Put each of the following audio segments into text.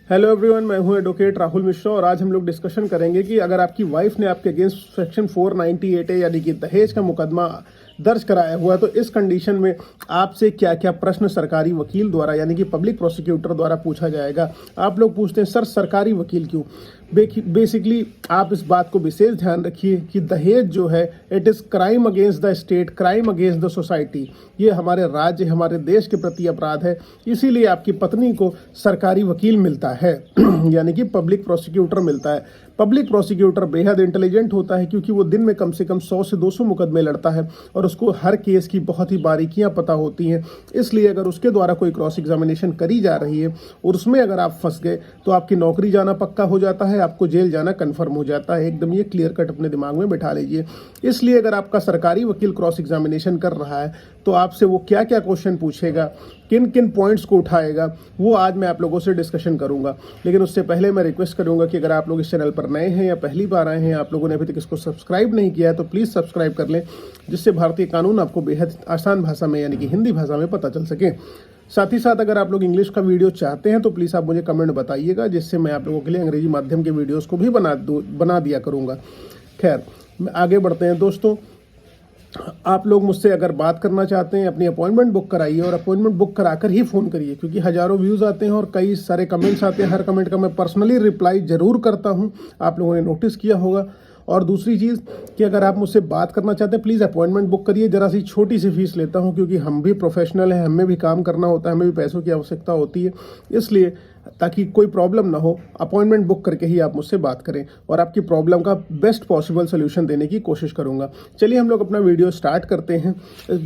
Hello everyone, मैं हूं advocate Rahul Mishra और आज हम लोग डिस्कशन करेंगे कि अगर आपकी वाइफ ने आपके अगेंस्ट सेक्शन 498 ए यानी कि दहेज का मुकदमा दर्ज कराया हुआ है तो इस कंडीशन में आपसे क्या क्या प्रश्न सरकारी वकील द्वारा यानी कि पब्लिक प्रोसिक्यूटर द्वारा पूछा जाएगा। आप लोग पूछते हैं सर सरकारी वकील क्यों। बेसिकली आप इस बात को विशेष ध्यान रखिए कि दहेज जो है it is crime against the state, crime against the society. ये हमारे राज्य हमारे देश के प्रति अपराध है, इसीलिए आपकी पत्नी को सरकारी वकील मिलता है यानी कि पब्लिक प्रोसिक्यूटर मिलता है। पब्लिक प्रोसिक्यूटर बेहद इंटेलिजेंट होता है क्योंकि वो दिन में कम से कम 100 से 200 मुकदमे लड़ता है और उसको हर केस की बहुत ही बारीकियां पता होती हैं। इसलिए अगर उसके द्वारा कोई क्रॉस एग्जामिनेशन करी जा रही है और उसमें अगर आप फंस गए तो आपकी नौकरी जाना पक्का हो जाता है, आपको जेल जाना कन्फर्म हो जाता है। एकदम ये क्लियर कट अपने दिमाग में बैठा लीजिए। इसलिए अगर आपका सरकारी वकील क्रॉस एग्जामिनेशन कर रहा है तो आपसे वो क्या क्या क्वेश्चन पूछेगा, किन किन पॉइंट्स को उठाएगा, वो आज मैं आप लोगों से डिस्कशन करूंगा। लेकिन उससे पहले मैं रिक्वेस्ट करूंगा कि अगर आप लोग इस चैनल पर नए हैं या पहली बार आए हैं, आप लोगों ने अभी तक इसको सब्सक्राइब नहीं किया है तो प्लीज़ सब्सक्राइब कर लें, जिससे भारतीय कानून आपको बेहद आसान भाषा में यानी कि हिंदी भाषा में पता चल सके। साथ ही साथ अगर आप लोग इंग्लिश का वीडियो चाहते हैं तो प्लीज़ आप मुझे कमेंट बताइएगा, जिससे मैं आप लोगों के लिए अंग्रेजी माध्यम के वीडियोज़ को भी बना दिया करूँगा। खैर, आगे बढ़ते हैं दोस्तों। आप लोग मुझसे अगर बात करना चाहते हैं अपनी अपॉइंटमेंट बुक कराइए और अपॉइंटमेंट बुक कराकर ही फ़ोन करिए, क्योंकि हज़ारों व्यूज़ आते हैं और कई सारे कमेंट्स आते हैं। हर कमेंट का मैं पर्सनली रिप्लाई ज़रूर करता हूं, आप लोगों ने नोटिस किया होगा। और दूसरी चीज़ कि अगर आप मुझसे बात करना चाहते हैं प्लीज़ अपॉइंटमेंट बुक करिए। ज़रा सी छोटी सी फीस लेता हूं क्योंकि हम भी प्रोफेशनल हैं, हमें भी काम करना होता है, हमें भी पैसों की आवश्यकता होती है। इसलिए ताकि कोई प्रॉब्लम ना हो, अपॉइंटमेंट बुक करके ही आप मुझसे बात करें और आपकी प्रॉब्लम का बेस्ट पॉसिबल सोल्यूशन देने की कोशिश करूंगा। चलिए हम लोग अपना वीडियो स्टार्ट करते हैं।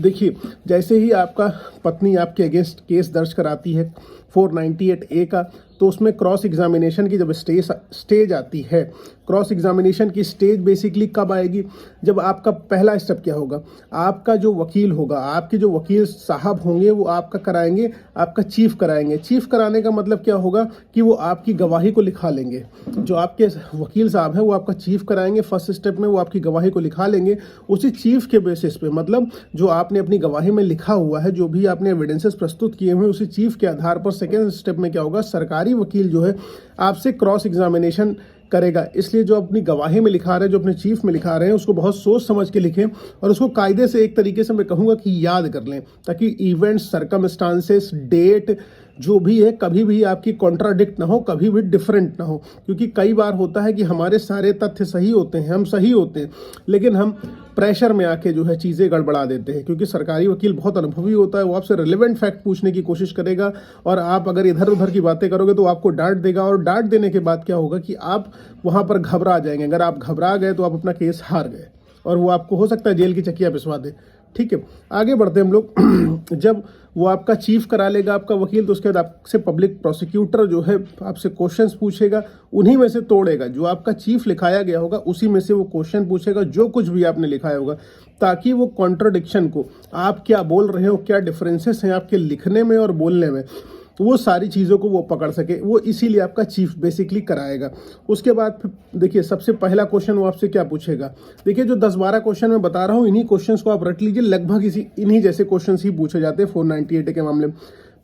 देखिए, जैसे ही आपका पत्नी आपके अगेंस्ट केस दर्ज कराती है 498 ए का, तो उसमें क्रॉस एग्जामिनेशन की जब स्टेज आती है, क्रॉस एग्जामिनेशन की स्टेज बेसिकली कब आएगी, जब आपका पहला स्टेप क्या होगा, आपका जो वकील होगा, आपके जो वकील साहब होंगे वो आपका कराएंगे, आपका चीफ कराएंगे। चीफ कराने का मतलब क्या होगा कि वो आपकी गवाही को लिखा लेंगे। जो आपके वकील साहब हैं वो आपका चीफ कराएंगे। फर्स्ट स्टेप में वो आपकी गवाही को लिखा लेंगे। उसी चीफ के बेसिस पे, मतलब जो आपने अपनी गवाही में लिखा हुआ है, जो भी आपने एविडेंसेस प्रस्तुत किए हुए, उसी चीफ के आधार पर सेकेंड स्टेप में क्या होगा, सरकारी वकील जो है आपसे क्रॉस एग्जामिनेशन करेगा। इसलिए जो अपनी गवाही में लिखा रहे हैं, जो अपने चीफ में लिखा रहे हैं, उसको बहुत सोच समझ के लिखें और उसको कायदे से एक तरीके से मैं कहूँगा कि याद कर लें, ताकि इवेंट्स, सर्कमस्टांसेस, डेट जो भी है कभी भी आपकी कॉन्ट्राडिक्ट ना हो, कभी भी डिफरेंट ना हो। क्योंकि कई बार होता है कि हमारे सारे तथ्य सही होते हैं, हम सही होते हैं, लेकिन हम प्रेशर में आके जो है चीज़ें गड़बड़ा देते हैं। क्योंकि सरकारी वकील बहुत अनुभवी होता है, वो आपसे रिलेवेंट फैक्ट पूछने की कोशिश करेगा और आप अगर इधर उधर की बातें करोगे तो आपको डांट देगा और डांट देने के बाद क्या होगा कि आप वहाँ पर घबरा जाएंगे। अगर आप घबरा गए तो आप अपना केस हार गए और वो आपको हो सकता है जेल की चक्कियाँ पिसवा दे। ठीक है, आगे बढ़ते हैं हम लोग। जब वो आपका चीफ करा लेगा आपका वकील, तो उसके बाद आपसे पब्लिक प्रोसिक्यूटर जो है आपसे क्वेश्चंस पूछेगा, उन्हीं में से तोड़ेगा। जो आपका चीफ लिखाया गया होगा उसी में से वो क्वेश्चन पूछेगा, जो कुछ भी आपने लिखाया होगा, ताकि वो कॉन्ट्रडिक्शन को, आप क्या बोल रहे हो, क्या डिफरेंसेस हैं आपके लिखने में और बोलने में, वो सारी चीज़ों को वो पकड़ सके। वो इसीलिए आपका चीफ बेसिकली कराएगा। उसके बाद देखिए, सबसे पहला क्वेश्चन वो आपसे क्या पूछेगा। देखिए, जो 10-12 क्वेश्चन मैं बता रहा हूँ, इन्हीं क्वेश्चंस को आप रट लीजिए। लगभग इन्हीं जैसे क्वेश्चंस ही पूछे जाते हैं 498 के मामले में।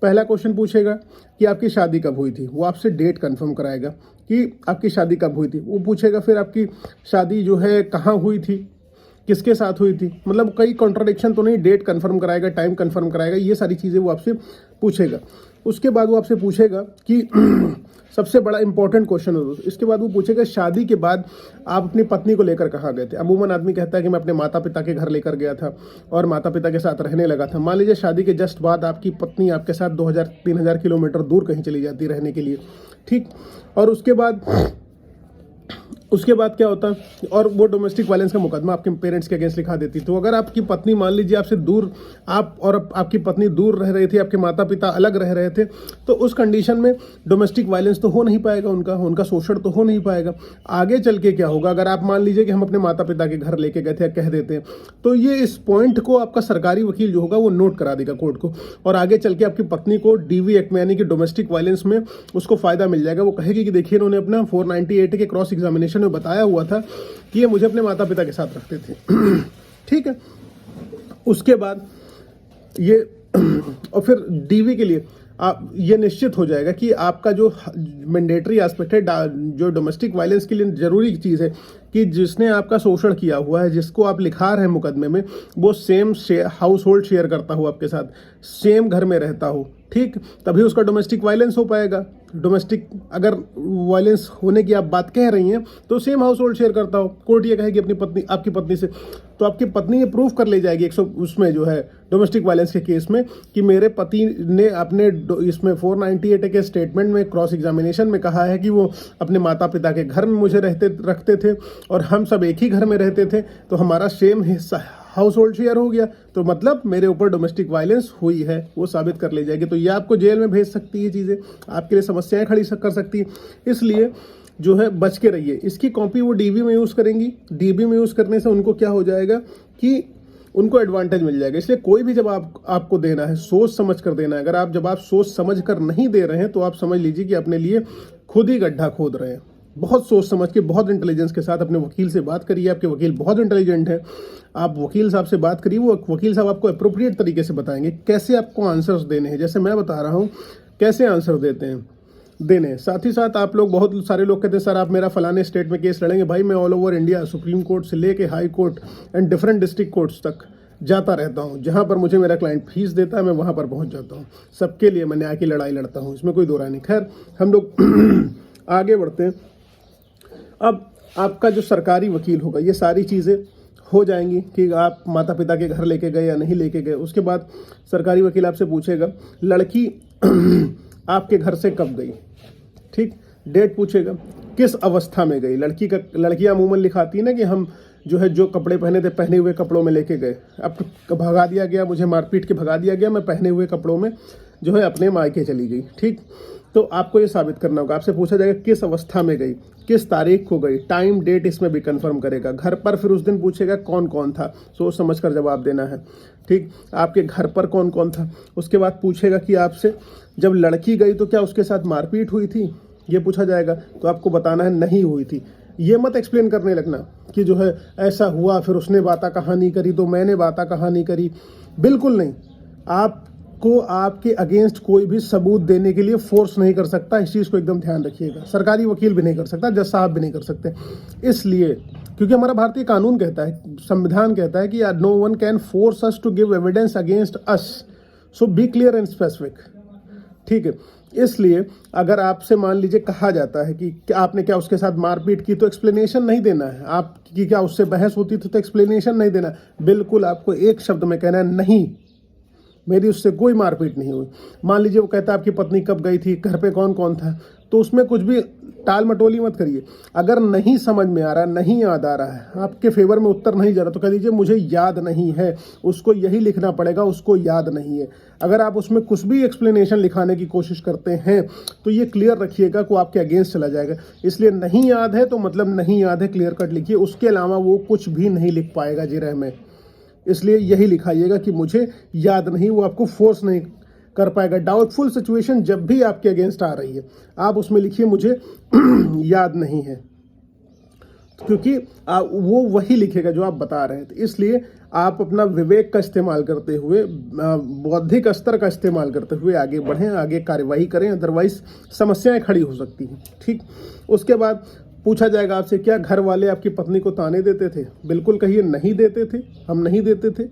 पहला क्वेश्चन पूछेगा कि आपकी शादी कब हुई थी, वो आपसे डेट कंफर्म कराएगा कि आपकी शादी कब हुई थी। वो पूछेगा फिर आपकी शादी जो है कहाँ हुई थी, किसके साथ हुई थी, मतलब कई कॉन्ट्राडिक्शन तो नहीं, डेट कंफर्म कराएगा, टाइम कंफर्म कराएगा, ये सारी चीज़ें वो आपसे पूछेगा। उसके बाद वो आपसे पूछेगा कि सबसे बड़ा इंपॉर्टेंट क्वेश्चन है, इसके बाद वो पूछेगा शादी के बाद आप अपनी पत्नी को लेकर कहाँ गए थे। अमूमन आदमी कहता है कि मैं अपने माता पिता के घर लेकर गया था और माता पिता के साथ रहने लगा था। मान लीजिए शादी के जस्ट बाद आपकी पत्नी आपके साथ 2000-3000 किलोमीटर दूर कहीं चली जाती रहने के लिए, ठीक। और उसके बाद क्या होता है, और वो डोमेस्टिक वायलेंस का मुकदमा आपके पेरेंट्स के अगेंस्ट लिखा देती। तो अगर आपकी पत्नी, मान लीजिए आपसे दूर, आप और आपकी पत्नी दूर रह रहे थे, आपके माता पिता अलग रह रहे थे, तो उस कंडीशन में डोमेस्टिक वायलेंस तो हो नहीं पाएगा, उनका शोषण तो हो नहीं पाएगा। आगे चल के क्या होगा, अगर आप मान लीजिए कि हम अपने माता पिता के घर लेके गए थे, कह देते हैं, तो ये इस पॉइंट को आपका सरकारी वकील जो होगा वो नोट करा देगा कोर्ट को, और आगे चल के आपकी पत्नी को डीवी एक्ट में यानी कि डोमेस्टिक वायलेंस में उसको फायदा मिल जाएगा। वो कहेगी कि देखिए, इन्होंने अपना 498 के क्रॉस एग्जामिनेशन में बताया हुआ था कि ये मुझे अपने माता पिता के साथ रखते थे। ठीक है, उसके बाद ये और फिर डीवी के लिए आप ये निश्चित हो जाएगा कि आपका जो मैंडेटरी एस्पेक्ट है, जो डोमेस्टिक वायलेंस के लिए जरूरी चीज़ है कि जिसने आपका शोषण किया हुआ है, जिसको आप लिखा रहे हैं मुकदमे में, वो सेम हाउस होल्ड शेयर करता हो आपके साथ, सेम घर में रहता हो, ठीक, तभी उसका डोमेस्टिक वायलेंस हो पाएगा। डोमेस्टिक अगर वायलेंस होने की आप बात कह रही हैं तो सेम हाउस होल्ड शेयर करता हो, कोर्ट ये कहेगी अपनी पत्नी, आपकी पत्नी से, तो आपकी पत्नी ये प्रूफ कर ले जाएगी 100 उसमें जो है डोमेस्टिक वायलेंस के केस में कि मेरे पति ने अपने इसमें 498 के स्टेटमेंट में क्रॉस एग्जामिनेशन में कहा है कि वो अपने माता पिता के घर में मुझे रखते थे और हम सब एक ही घर में रहते थे, तो हमारा सेम हिस्सा हाउस होल्ड शेयर हो गया, तो मतलब मेरे ऊपर डोमेस्टिक वायलेंस हुई है, वो साबित कर ले जाएगी। तो ये आपको जेल में भेज सकती है, चीज़ें आपके लिए समस्याएं खड़ी कर सकती है। इसलिए जो है बच के रहिए। इसकी कॉपी वो डीबी में यूज़ करेंगी। डीबी में यूज़ करने से उनको क्या हो जाएगा कि उनको एडवांटेज मिल जाएगा। इसलिए कोई भी जब आपको देना है सोच समझ कर देना है। अगर जब आप सोच समझ कर नहीं दे रहे हैं तो आप समझ लीजिए कि अपने लिए खुद ही गड्ढा खोद रहे हैं। बहुत सोच समझ के, बहुत इंटेलिजेंस के साथ अपने वकील से बात करिए। आपके वकील बहुत इंटेलिजेंट है, आप वकील साहब से बात करिए, वो वकील साहब आपको अप्रोप्रिएट तरीके से बताएंगे कैसे आपको आंसर्स देने हैं। जैसे मैं बता रहा हूँ कैसे आंसर देने। साथ ही साथ आप लोग, बहुत सारे लोग कहते हैं सर आप मेरा फलाने स्टेट में केस लड़ेंगे। भाई मैं all over India supreme court से लेके high court and different district courts तक जाता रहता हूँ। जहाँ पर मुझे मेरा क्लाइंट फीस देता है मैं वहाँ पर पहुँच जाता हूँ। सबके लिए मैं न्याय की लड़ाई लड़ता हूँ, इसमें कोई दो राय नहीं। खैर हम लोग आगे बढ़ते हैं। अब आपका जो सरकारी वकील होगा, ये सारी चीज़ें हो जाएंगी कि आप माता पिता के घर लेके गए या नहीं लेके गए। उसके बाद सरकारी वकील आपसे पूछेगा लड़की आपके घर से कब गई, ठीक, डेट पूछेगा, किस अवस्था में गई। लड़कियां अमूमन लिखाती है ना कि हम जो है जो कपड़े पहने थे पहने हुए कपड़ों में लेके गए, अब तो भगा दिया गया, मुझे मारपीट के भगा दिया गया, मैं पहने हुए कपड़ों में जो है अपने मायके चली गई, ठीक। तो आपको ये साबित करना होगा। आपसे पूछा जाएगा किस अवस्था में गई, किस तारीख को गई, टाइम डेट इसमें भी कंफर्म करेगा। घर पर फिर उस दिन पूछेगा कौन कौन था, सोच समझ कर जवाब देना है, ठीक। आपके घर पर कौन कौन था। उसके बाद पूछेगा कि आपसे जब लड़की गई तो क्या उसके साथ मारपीट हुई थी, ये पूछा जाएगा। तो आपको बताना है नहीं हुई थी। ये मत एक्सप्लेन करने लगना कि जो है ऐसा हुआ फिर उसने बाता कहानी करी तो मैंने बाता कहानी करी, बिल्कुल नहीं। आपको आपके अगेंस्ट कोई भी सबूत देने के लिए फोर्स नहीं कर सकता, इस चीज़ को एकदम ध्यान रखिएगा। सरकारी वकील भी नहीं कर सकता, जज साहब भी नहीं कर सकते, इसलिए क्योंकि हमारा भारतीय कानून कहता है, संविधान कहता है कि no one can force us to give evidence against us, so be clear and specific, ठीक है। इसलिए अगर आपसे मान लीजिए कहा जाता है कि आपने क्या उसके साथ मारपीट की, तो एक्सप्लेनेशन नहीं देना है। आपकी क्या उससे बहस होती थी तो एक्सप्लेनेशन नहीं देना, बिल्कुल आपको एक शब्द में कहना है नहीं, मेरी उससे कोई मारपीट नहीं हुई। मान लीजिए वो कहता है आपकी पत्नी कब गई थी, घर पे कौन कौन था, तो उसमें कुछ भी टाल मटोली मत करिए। अगर नहीं समझ में आ रहा, नहीं याद आ रहा है, आपके फेवर में उत्तर नहीं जा रहा, तो कह दीजिए मुझे याद नहीं है, उसको यही लिखना पड़ेगा, उसको याद नहीं है। अगर आप उसमें कुछ भी एक्सप्लेनेशन लिखाने की कोशिश करते हैं तो ये क्लियर रखिएगा कि आपके अगेंस्ट चला जाएगा। इसलिए नहीं याद है तो मतलब नहीं याद है, क्लियर कट लिखिए। उसके अलावा वो कुछ भी नहीं लिख पाएगा जिरह में, इसलिए यही लिखाइएगा कि मुझे याद नहीं, वो आपको फोर्स नहीं कर पाएगा। डाउटफुल सिचुएशन जब भी आपके अगेंस्ट आ रही है, आप उसमें लिखिए मुझे याद नहीं है, क्योंकि वो वही लिखेगा जो आप बता रहे हैं। तो इसलिए आप अपना विवेक का इस्तेमाल करते हुए, बौद्धिक स्तर का इस्तेमाल करते हुए आगे बढ़ें, आगे कार्यवाही करें, अदरवाइज समस्याएं खड़ी हो सकती हैं, ठीक। उसके बाद पूछा जाएगा आपसे क्या घर वाले आपकी पत्नी को ताने देते थे, बिल्कुल कहिए नहीं देते थे, हम नहीं देते थे,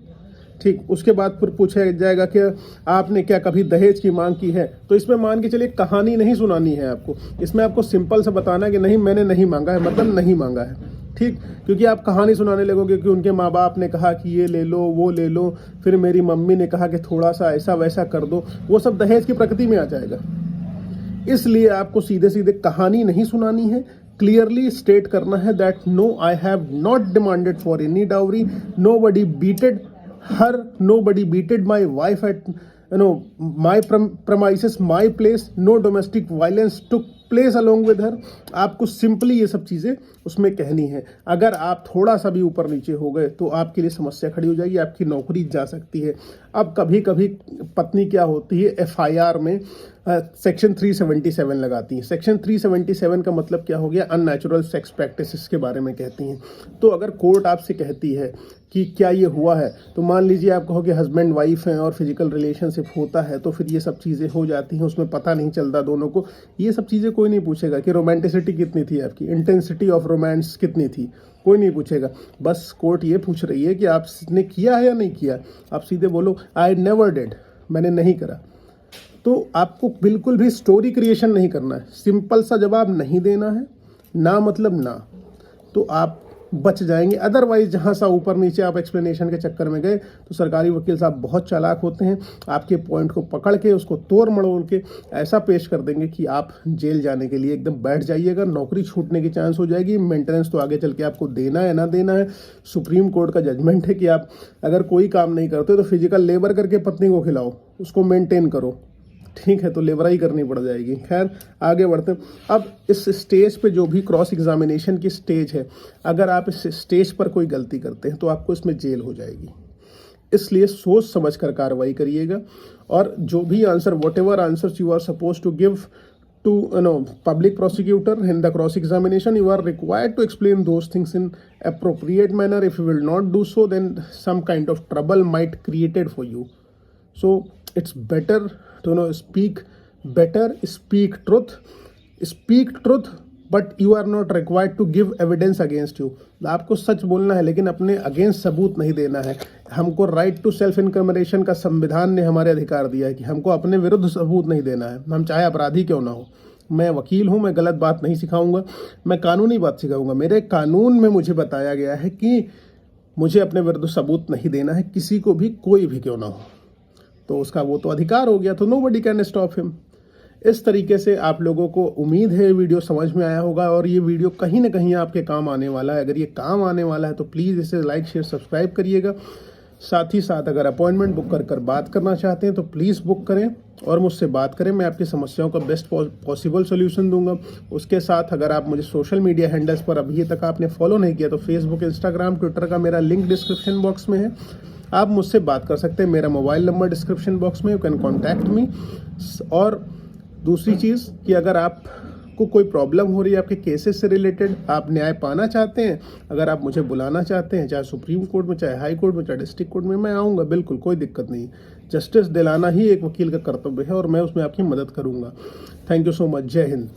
ठीक। उसके बाद फिर पूछा जाएगा कि आपने क्या कभी दहेज की मांग की है, तो इसमें मान के चलिए कहानी नहीं सुनानी है आपको, इसमें आपको सिंपल से बताना है कि नहीं मैंने नहीं मांगा है, मतलब नहीं मांगा है, ठीक। क्योंकि आप कहानी सुनाने लगोगे कि उनके माँ बाप ने कहा कि ये ले लो वो ले लो, फिर मेरी मम्मी ने कहा कि थोड़ा सा ऐसा वैसा कर दो, वो सब दहेज की प्रकृति में आ जाएगा। इसलिए आपको सीधे सीधे कहानी नहीं सुनानी है, क्लियरली स्टेट करना है that no I have not demanded for any dowry, nobody beated her, nobody beated my wife at my premises, my place, no domestic violence took place along with her। आपको simply ये सब चीज़ें उसमें कहनी है। अगर आप थोड़ा सा भी ऊपर नीचे हो गए तो आपके लिए समस्या खड़ी हो जाएगी, आपकी नौकरी जा सकती है। अब कभी कभी पत्नी क्या होती है, FIR में सेक्शन 377 लगाती हैं। सेक्शन 377 का मतलब क्या हो गया, अननेचुरल सेक्स प्रैक्टिसेस के बारे में कहती हैं। तो अगर कोर्ट आपसे कहती है कि क्या ये हुआ है, तो मान लीजिए आप कहोगे हस्बैंड वाइफ हैं और फिजिकल रिलेशनशिप होता है, तो फिर ये सब चीज़ें हो जाती हैं, उसमें पता नहीं चलता दोनों को। ये सब चीज़ें कोई नहीं पूछेगा कि रोमांटिसिटी कितनी थी आपकी, इंटेंसिटी ऑफ रोमांस कितनी थी, कोई नहीं पूछेगा। बस कोर्ट ये पूछ रही है कि आपने किया है या नहीं किया। आप सीधे बोलो आई नेवर डिड, मैंने नहीं करा। तो आपको बिल्कुल भी स्टोरी क्रिएशन नहीं करना है, सिंपल सा जवाब नहीं देना है, ना मतलब ना, तो आप बच जाएंगे। अदरवाइज जहाँ सा ऊपर नीचे आप एक्सप्लेनेशन के चक्कर में गए तो सरकारी वकील साहब बहुत चालाक होते हैं, आपके पॉइंट को पकड़ के उसको तोड़ मड़ोड़ के ऐसा पेश कर देंगे कि आप जेल जाने के लिए एकदम बैठ जाइएगा, नौकरी छूटने की चांस हो जाएगी। मेंटेनेंस तो आगे चल के आपको देना है ना देना है, सुप्रीम कोर्ट का जजमेंट है कि आप अगर कोई काम नहीं करते तो फिजिकल लेबर करके पत्नी को खिलाओ, उसको मेंटेन करो, ठीक है, तो लेबराई करनी पड़ जाएगी। खैर आगे बढ़ते हैं। अब इस स्टेज पे जो भी क्रॉस एग्जामिनेशन की स्टेज है, अगर आप इस स्टेज पर कोई गलती करते हैं तो आपको इसमें जेल हो जाएगी। इसलिए सोच समझ कर कार्रवाई करिएगा, और जो भी answer, whatever answers you are suppose to give to public prosecutor in the cross examination, you are required to explain those things in appropriate manner. If you will not do so, then some kind of trouble might created for you. So it's better to speak better, speak truth, but you are not required to give evidence against you. आपको सच बोलना है लेकिन अपने against सबूत नहीं देना है। हमको राइट टू सेल्फ इनकमरेशन का संविधान ने हमारे अधिकार दिया है कि हमको अपने विरुद्ध सबूत नहीं देना है, हम चाहे अपराधी क्यों ना हो। मैं वकील हूँ, मैं गलत बात नहीं सिखाऊंगा, मैं कानूनी बात सिखाऊंगा। मेरे कानून में मुझे बताया गया है कि मुझे अपने विरुद्ध सबूत नहीं देना है, किसी को भी, कोई भी क्यों ना हो। तो उसका वो तो अधिकार हो गया, तो नोबडी कैन स्टॉप हिम। इस तरीके से आप लोगों को उम्मीद है वीडियो समझ में आया होगा, और ये वीडियो कहीं ना कहीं आपके काम आने वाला है। अगर ये काम आने वाला है तो प्लीज़ इसे लाइक शेयर सब्सक्राइब करिएगा। साथ ही साथ अगर अपॉइंटमेंट बुक कर बात करना चाहते हैं तो प्लीज़ बुक करें और मुझसे बात करें, मैं आपकी समस्याओं का बेस्ट पॉसिबल सोल्यूशन दूंगा। उसके साथ अगर आप मुझे सोशल मीडिया हैंडल्स पर अभी तक आपने फॉलो नहीं किया तो फेसबुक, इंस्टाग्राम, ट्विटर का मेरा लिंक डिस्क्रिप्शन बॉक्स में है, आप मुझसे बात कर सकते हैं। मेरा मोबाइल नंबर डिस्क्रिप्शन बॉक्स में, यू कैन कॉन्टैक्ट मी। और दूसरी चीज़ कि अगर आपको कोई प्रॉब्लम हो रही है आपके केसेस से रिलेटेड, आप न्याय पाना चाहते हैं, अगर आप मुझे बुलाना चाहते हैं, चाहे सुप्रीम कोर्ट में, चाहे हाई कोर्ट में, चाहे डिस्ट्रिक्ट कोर्ट में, मैं आऊँगा, बिल्कुल कोई दिक्कत नहीं। जस्टिस दिलाना ही एक वकील का कर्तव्य है और मैं उसमें आपकी मदद करूँगा। Thank you so much. जय हिंद।